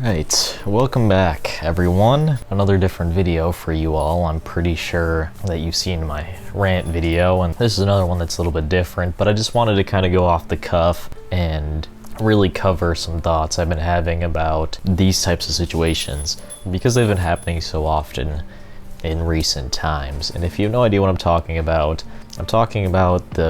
Alright, welcome back everyone. Another different video for you all. I'm pretty sure that you've seen my rant video, and this is another one that's a little bit different, but I just wanted to kind of go off the cuff and really cover some thoughts I've been having about these types of situations because they've been happening so often in recent times. And if you have no idea what I'm talking about the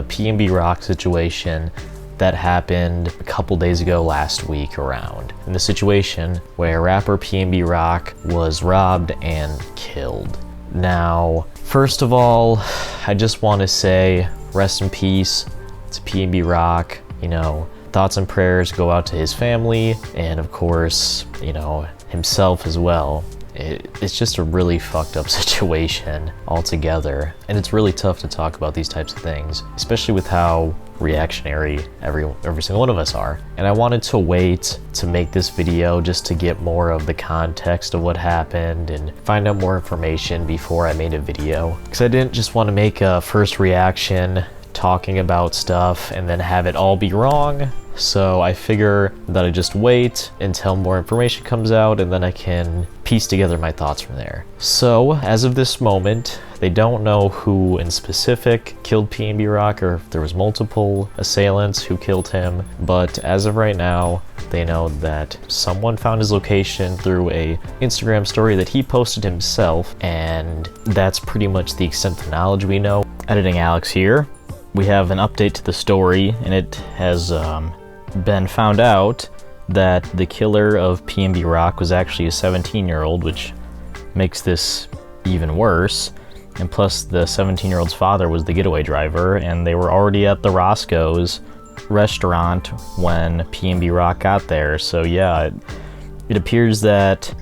PNB Rock situation that happened a couple days ago last week around. In the situation where rapper PNB Rock was robbed and killed. Now, first of all, I just want to say rest in peace to PNB Rock. You know, thoughts and prayers go out to his family and of course, you know, himself as well. It's just a really fucked up situation altogether, and it's really tough to talk about these types of things, especially with how reactionary every single one of us are. And I wanted to wait to make this video just to get more of the context of what happened and find out more information before I made a video, because I didn't just want to make a first reaction talking about stuff and then have it all be wrong. So I figure that I just wait until more information comes out and then I can piece together my thoughts from there. So as of this moment, they don't know who in specific killed PNB Rock or if there was multiple assailants who killed him, but as of right now, they know that someone found his location through a Instagram story that he posted himself, and that's pretty much the extent of knowledge we know. Editing Alex here. We have an update to the story, and it has been found out that the killer of PNB Rock was actually a 17-year-old, which makes this even worse. And plus, the 17-year-old's father was the getaway driver, and they were already at the Roscoe's restaurant when PNB Rock got there. So yeah, it appears that,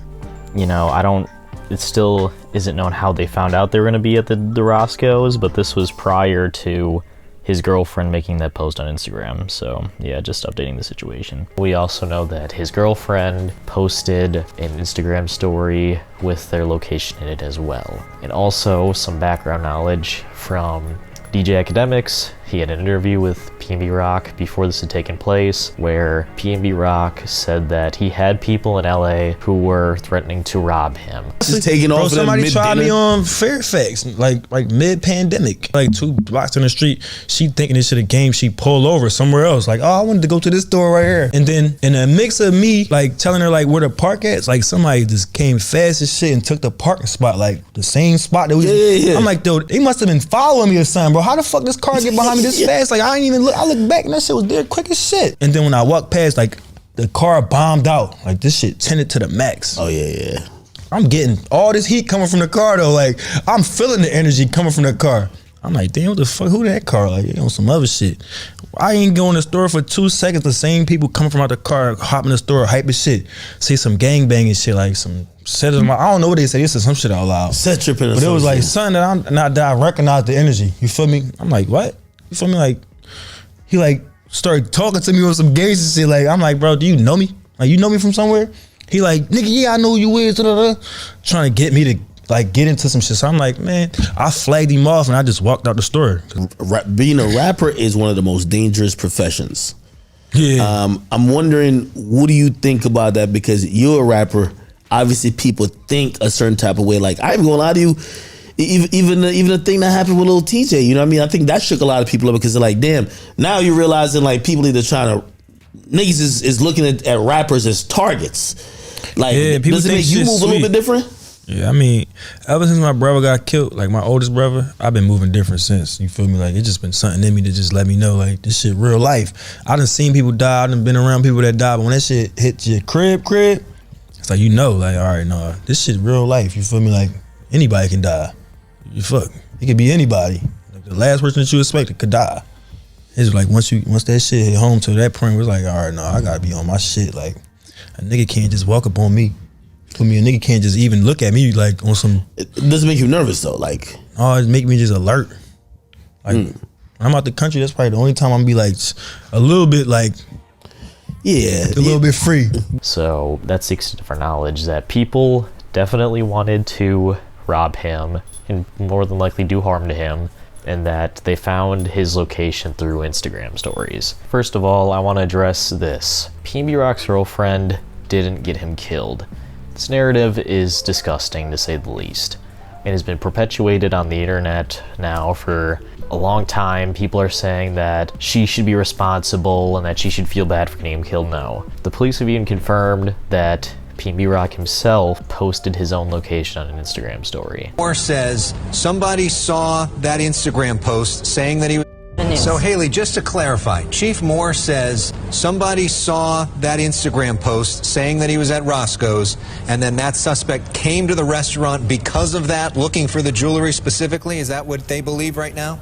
you know, it still isn't known how they found out they were going to be at the Roscoe's, but this was prior to his girlfriend making that post on Instagram. So yeah, just updating the situation. We also know that his girlfriend posted an Instagram story with their location in it as well. And also some background knowledge from DJ Academics. He had an interview with PNB Rock before this had taken place, where PNB Rock said that he had people in LA who were threatening to rob him. Just taking off. Somebody tried me on Fairfax, like mid-pandemic, like 2 blocks in the street. She thinking this shit a game. She pulled over somewhere else. Like, oh, I wanted to go to this store right here. And then in a mix of me, like telling her like where to park at, like somebody just came fast as shit and took the parking spot, like the same spot that we. Yeah. I'm like, dude, they must have been following me or something, bro. How the fuck this car get behind me this fast? Like I ain't even look. I look back and that shit was there quick as shit. And then when I walked past, like the car bombed out. Like this shit tinted to the max. Oh yeah. I'm getting all this heat coming from the car though. Like I'm feeling the energy coming from the car. I'm like, damn, what the fuck? Who that car? Like, on some other shit. I ain't go in the store for 2 seconds. The same people coming from out the car, hop in the store, hype as shit. Say some gangbanging shit, like some set of I don't know what they say. This is some shit out loud. Set tripping. But it was like something that I recognized the energy. You feel me? I'm like, what? You feel me? Like he like started talking to me on some gangster shit. Like I'm like, bro, do you know me? Like you know me from somewhere? He like, nigga, yeah, I know who you is. Trying to get me to like get into some shit. So I'm like, man, I flagged him off and I just walked out the store. Being a rapper is one of the most dangerous professions. Yeah. I'm wondering, what do you think about that? Because you're a rapper. Obviously, people think a certain type of way. Like I ain't gonna lie to you. Even the thing that happened with Lil TJ, you know what I mean? I think that shook a lot of people up because they're like, damn, now you're realizing like people either trying to, niggas is looking at rappers as targets. Like, yeah, does it make you move a little bit different? Yeah, I mean, ever since my brother got killed, like my oldest brother, I've been moving different since. You feel me? Like, it's just been something in me to just let me know, like, this shit real life. I done seen people die, I done been around people that died, but when that shit hit your crib, it's like, you know, like, all right, no, this shit real life. You feel me? Like, anybody can die. You fuck. It could be anybody. Like, the last person that you expected could die. It's like, once that shit hit home to that point, it was like, all right, no, I gotta be on my shit. Like, a nigga can't just walk up on me. For me, a nigga can't just even look at me like on some. It doesn't make you nervous though, like. Oh, it make me just alert. Like when I'm out the country, that's probably the only time I'm gonna be like a little bit like. Yeah. A little bit free. So that seeks for knowledge that people definitely wanted to rob him and more than likely do harm to him, and that they found his location through Instagram stories. First of all, I want to address this. PNB Rock's girlfriend didn't get him killed. This narrative is disgusting, to say the least. It has been perpetuated on the internet now for a long time. People are saying that she should be responsible and that she should feel bad for getting him killed. No. The police have even confirmed that PNB Rock himself posted his own location on an Instagram story. Moore says somebody saw that Instagram post saying that he was... So, Haley, just to clarify, Chief Moore says somebody saw that Instagram post saying that he was at Roscoe's, and then that suspect came to the restaurant because of that, looking for the jewelry specifically. Is that what they believe right now?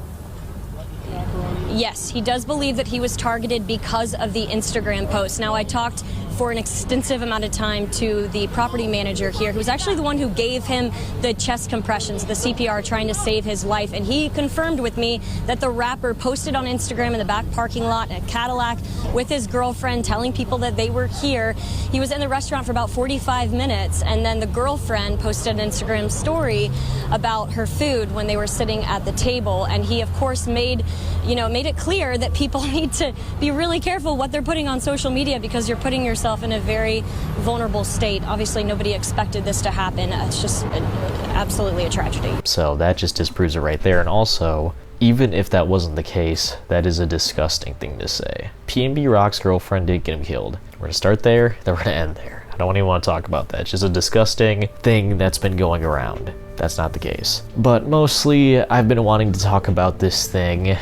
Yes, he does believe that he was targeted because of the Instagram post. Now, I talked for an extensive amount of time to the property manager here, who's actually the one who gave him the chest compressions, the CPR, trying to save his life. And he confirmed with me that the rapper posted on Instagram in the back parking lot in a Cadillac with his girlfriend, telling people that they were here. He was in the restaurant for about 45 minutes, and then the girlfriend posted an Instagram story about her food when they were sitting at the table. And he, of course, made it clear that people need to be really careful what they're putting on social media, because you're putting yourself in a very vulnerable state. Obviously, nobody expected this to happen. It's just absolutely a tragedy. So that just disproves it right there. And also, even if that wasn't the case, that is a disgusting thing to say. PNB Rock's girlfriend did get him killed. We're going to start there, then we're going to end there. I don't even want to talk about that. It's just a disgusting thing that's been going around. That's not the case. But mostly, I've been wanting to talk about this thing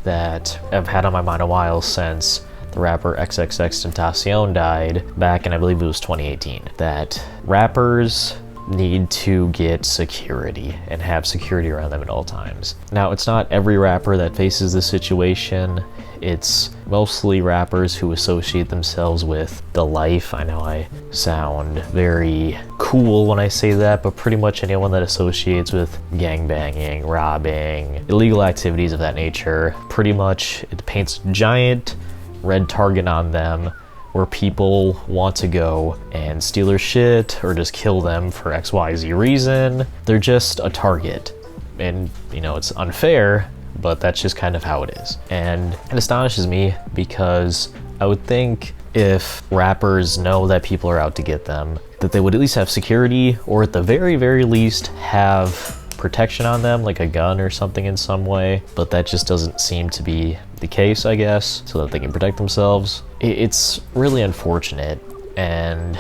that I've had on my mind a while since the rapper XXXTentacion died back in, I believe it was 2018. That rappers need to get security and have security around them at all times. Now, it's not every rapper that faces this situation. It's mostly rappers who associate themselves with the life. I know I sound very cool when I say that, but pretty much anyone that associates with gangbanging, robbing, illegal activities of that nature, pretty much it paints a giant red target on them where people want to go and steal their shit or just kill them for XYZ reason. They're just a target. And, it's unfair, but that's just kind of how it is. And it astonishes me because I would think if rappers know that people are out to get them, that they would at least have security, or at the very, very least have protection on them, like a gun or something in some way. But that just doesn't seem to be the case, I guess, so that they can protect themselves. It's really unfortunate, and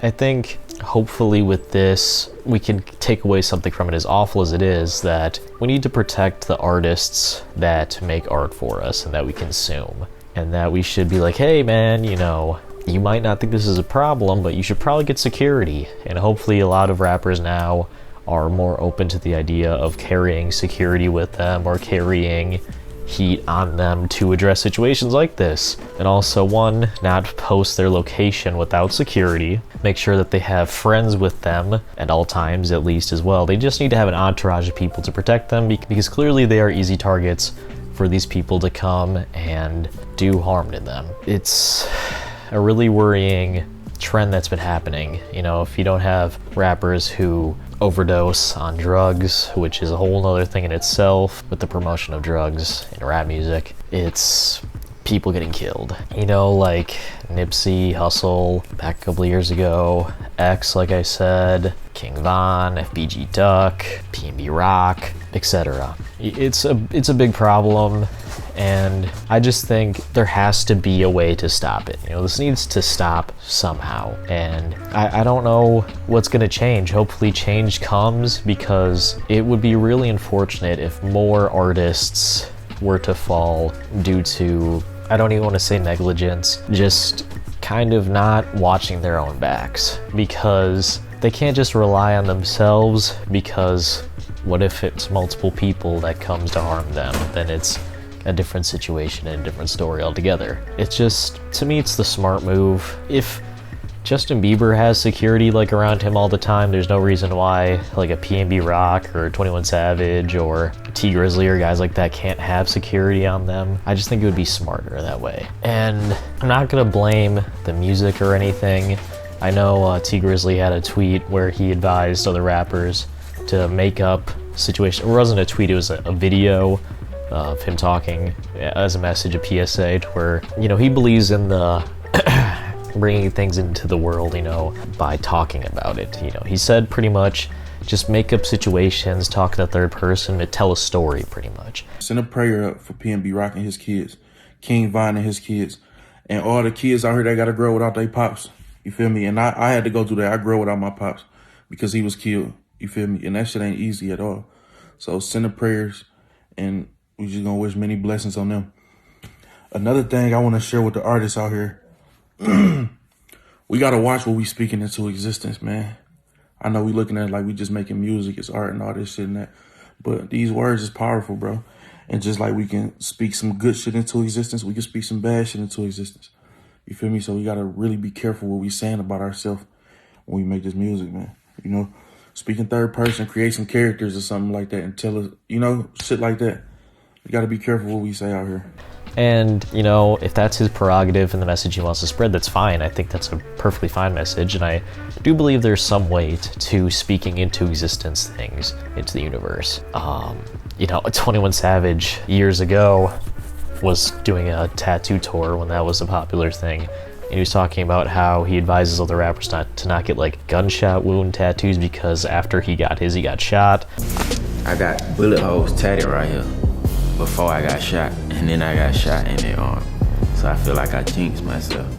I think hopefully with this we can take away something from it, as awful as it is, that we need to protect the artists that make art for us and that we consume, and that we should be like, hey man, you might not think this is a problem, but you should probably get security. And hopefully a lot of rappers now are more open to the idea of carrying security with them or carrying heat on them to address situations like this. And also, one, not post their location without security. Make sure that they have friends with them at all times, at least, as well. They just need to have an entourage of people to protect them, because clearly they are easy targets for these people to come and do harm to them. It's a really worrying trend that's been happening. If you don't have rappers who overdose on drugs, which is a whole other thing in itself with the promotion of drugs in rap music, it's people getting killed. Like Nipsey Hussle back a couple of years ago, X, like I said, King Von, FBG Duck, PNB Rock, etc. It's a big problem, and I just think there has to be a way to stop it. This needs to stop somehow, and I don't know what's going to change. Hopefully change comes, because it would be really unfortunate if more artists were to fall due to, I don't even want to say negligence, just kind of not watching their own backs, because they can't just rely on themselves, because what if it's multiple people that comes to harm them? Then it's a different situation and a different story altogether. It's just, to me, it's the smart move. If Justin Bieber has security around him all the time, there's no reason why a PNB Rock or 21 Savage or T Grizzly or guys like that can't have security on them. I just think it would be smarter that way. And I'm not gonna blame the music or anything. I know T Grizzly had a tweet where he advised other rappers to make up situations. It wasn't a tweet, it was a video of him talking as a message, a PSA, to where, he believes in the bringing things into the world, you know, by talking about it. You know, he said pretty much just make up situations, talk in the third person, to tell a story pretty much. Send a prayer up for PNB Rock and his kids, King Vine and his kids, and all the kids out here that got to grow without their pops. You feel me? And I had to go through that. I grew without my pops because he was killed. You feel me? And that shit ain't easy at all. So send the prayers, and we just gonna wish many blessings on them. Another thing I want to share with the artists out here, we got to watch what we speaking into existence, man. I know we looking at it like we just making music, it's art and all this shit and that. But these words is powerful, bro. And just like we can speak some good shit into existence, we can speak some bad shit into existence. You feel me? So we got to really be careful what we saying about ourselves when we make this music, man. You know, speak in third person, create some characters or something like that and tell us, you know, shit like that. We got to be careful what we say out here. And, you know, if that's his prerogative and the message he wants to spread, that's fine. I think that's a perfectly fine message. And I do believe there's some weight to speaking into existence things, into the universe. You know, 21 Savage years ago was doing a tattoo tour when that was a popular thing. And he was talking about how he advises other rappers to not get like gunshot wound tattoos because after he got his, he got shot. I got bullet holes tatted right here before I got shot, and then I got shot in the arm. So I feel like I jinxed myself.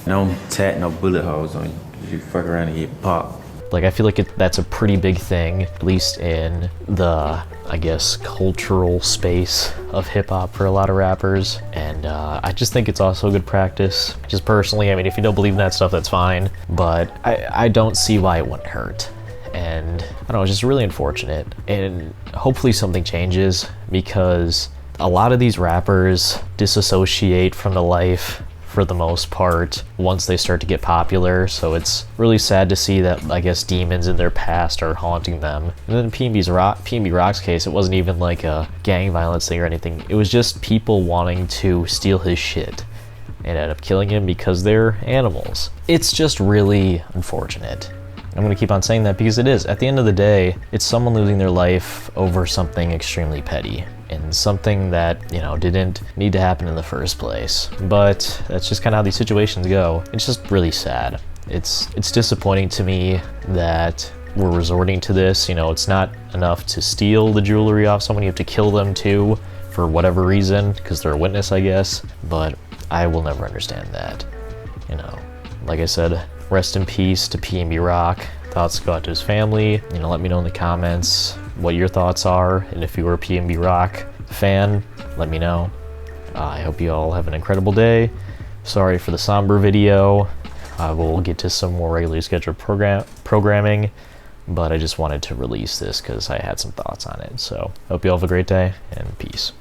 Don't tat no bullet holes on you, 'cause you fuck around and get popped. Like, I feel like that's a pretty big thing, at least in the, I guess, cultural space of hip-hop for a lot of rappers. And I just think it's also good practice. Just personally, I mean, if you don't believe in that stuff, that's fine. But I don't see why it wouldn't hurt. And I don't know, it's just really unfortunate. And hopefully something changes, because a lot of these rappers disassociate from the life for the most part once they start to get popular. So it's really sad to see that, I guess, demons in their past are haunting them. And then in PNB Rock's case, it wasn't even like a gang violence thing or anything. It was just people wanting to steal his shit and end up killing him because they're animals. It's just really unfortunate. I'm going to keep on saying that because it is. At the end of the day, it's someone losing their life over something extremely petty and something that, you know, didn't need to happen in the first place. But that's just kind of how these situations go. It's just really sad. It's disappointing to me that we're resorting to this. You know, it's not enough to steal the jewelry off someone. You have to kill them too for whatever reason, because they're a witness, I guess. But I will never understand that. You know, like I said, rest in peace to PNB Rock. Thoughts go out to his family. You know, let me know in the comments what your thoughts are, and if you were a PNB Rock fan, let me know. I hope you all have an incredible day. Sorry for the somber video. I will get to some more regularly scheduled programming, but I just wanted to release this because I had some thoughts on it. So, hope you all have a great day, and peace.